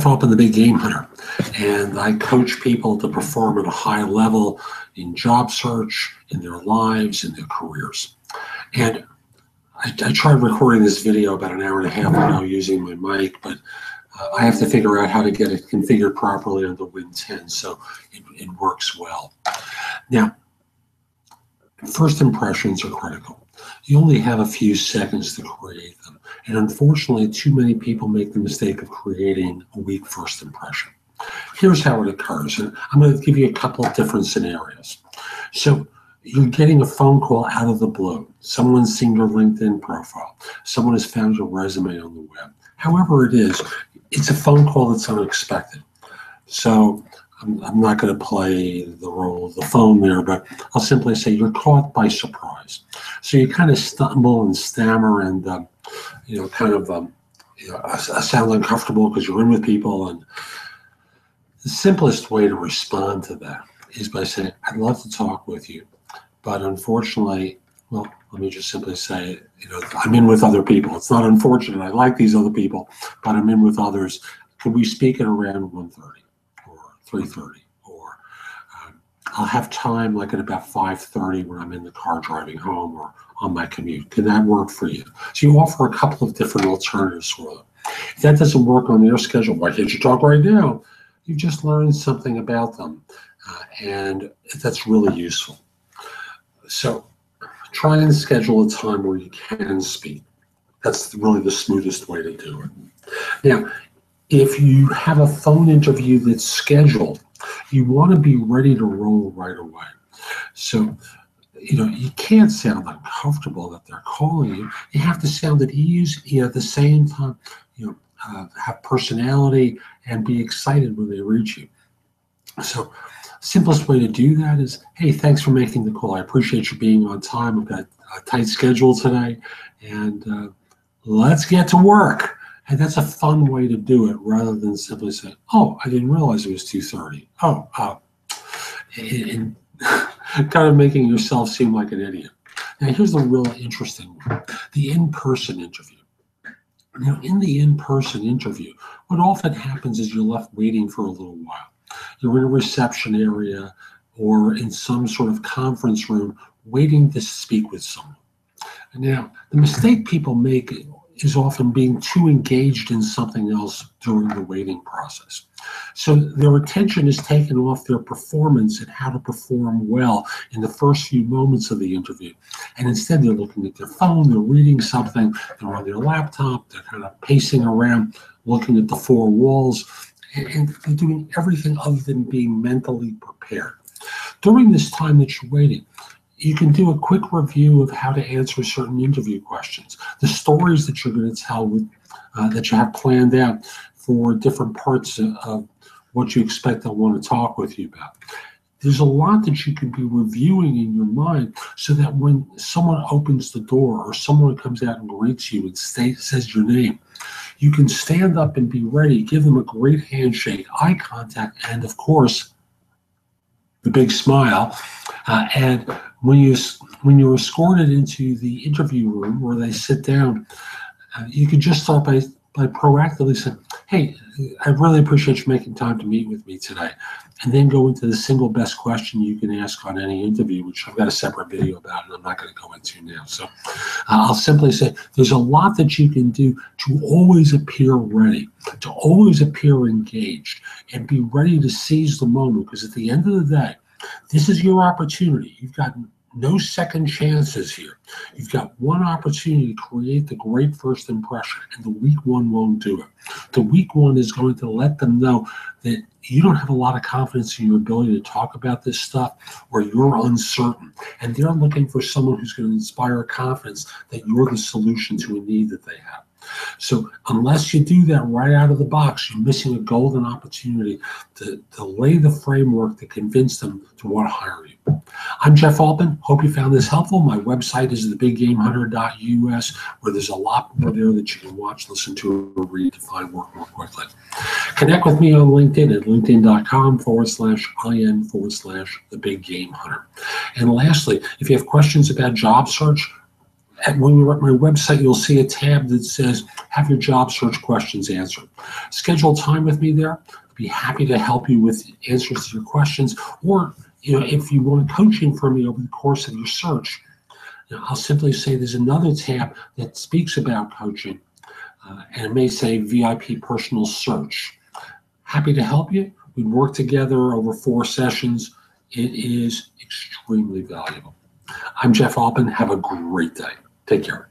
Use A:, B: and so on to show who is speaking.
A: Altman, the Big Game Hunter, and I coach people to perform at a high level in job search, in their lives, in their careers. And I tried recording this video about an hour and a half ago using my mic, but I have to figure out how to get it configured properly on the Win 10, so it works well. Now, first impressions are critical. You only have a few seconds to create them. And unfortunately, too many people make the mistake of creating a weak first impression. Here's how it occurs. And I'm going to give you a couple of different scenarios. So you're getting a phone call out of the blue. Someone's seen your LinkedIn profile. Someone has found your resume on the web. However it is, it's a phone call that's unexpected. So I'm not going to play the role of the phone there, but I'll simply say you're caught by surprise. So you kind of stumble and stammer and, sound uncomfortable because you're in with people. And the simplest way to respond to that is by saying, I'd love to talk with you, but unfortunately, well, let me just simply say, I'm in with other people. It's not unfortunate. I like these other people, but I'm in with others. Could we speak at around 1:30 or 3:30? Or I'll have time like at about 5:30 when I'm in the car driving home or on my commute. Can that work for you? So you offer a couple of different alternatives for them. If that doesn't work on their schedule, why can't you talk right now? You've just learned something about them, and that's really useful. So try and schedule a time where you can speak. That's really the smoothest way to do it. Now, if you have a phone interview that's scheduled, you want to be ready to roll right away. So, you can't sound uncomfortable that they're calling you. You have to sound at ease, at the same time, have personality and be excited when they reach you. So, simplest way to do that is, hey, thanks for making the call. I appreciate you being on time. I've got a tight schedule today, and let's get to work. And that's a fun way to do it rather than simply say, oh, I didn't realize it was 2:30. And kind of making yourself seem like an idiot. Now, here's the real interesting one, the in-person interview. Now, in the in-person interview, what often happens is you're left waiting for a little while. You're in a reception area or in some sort of conference room waiting to speak with someone. Now, the mistake people make is often being too engaged in something else during the waiting process. So their attention is taken off their performance and how to perform well in the first few moments of the interview. And instead they're looking at their phone, they're reading something, they're on their laptop, they're kind of pacing around, looking at the four walls, and they're doing everything other than being mentally prepared. During this time that you're waiting, you can do a quick review of how to answer certain interview questions, the stories that you're going to tell that you have planned out for different parts of what you expect they'll want to talk with you about. There's a lot that you can be reviewing in your mind so that when someone opens the door or someone comes out and greets you and says your name, you can stand up and be ready, give them a great handshake, eye contact, and of course, the big smile. And when you're escorted into the interview room where they sit down, you can just start by proactively saying, hey, I really appreciate you making time to meet with me today. And then go into the single best question you can ask on any interview, which I've got a separate video about and I'm not going to go into now. So I'll simply say there's a lot that you can do to always appear ready, to always appear engaged, and be ready to seize the moment, because at the end of the day, this is your opportunity. You've got no second chances here. You've got one opportunity to create the great first impression, and the weak one won't do it. The weak one is going to let them know that you don't have a lot of confidence in your ability to talk about this stuff, or you're uncertain. And they're looking for someone who's going to inspire confidence that you're the solution to a need that they have. So unless you do that right out of the box, you're missing a golden opportunity to lay the framework to convince them to want to hire you. I'm Jeff Altman. Hope you found this helpful. My website is thebiggamehunter.us, where there's a lot more there that you can watch, listen to, or read to find work more quickly. Connect with me on LinkedIn at linkedin.com/IN/thebiggamehunter. And lastly, if you have questions about job search, And when you're at my website, you'll see a tab that says, have your job search questions answered. Schedule time with me there. I'd be happy to help you with answers to your questions. Or, if you want coaching from me over the course of your search, I'll simply say there's another tab that speaks about coaching, and it may say VIP personal search. Happy to help you. We work together over 4 sessions. It is extremely valuable. I'm Jeff Altman. Have a great day. Take care.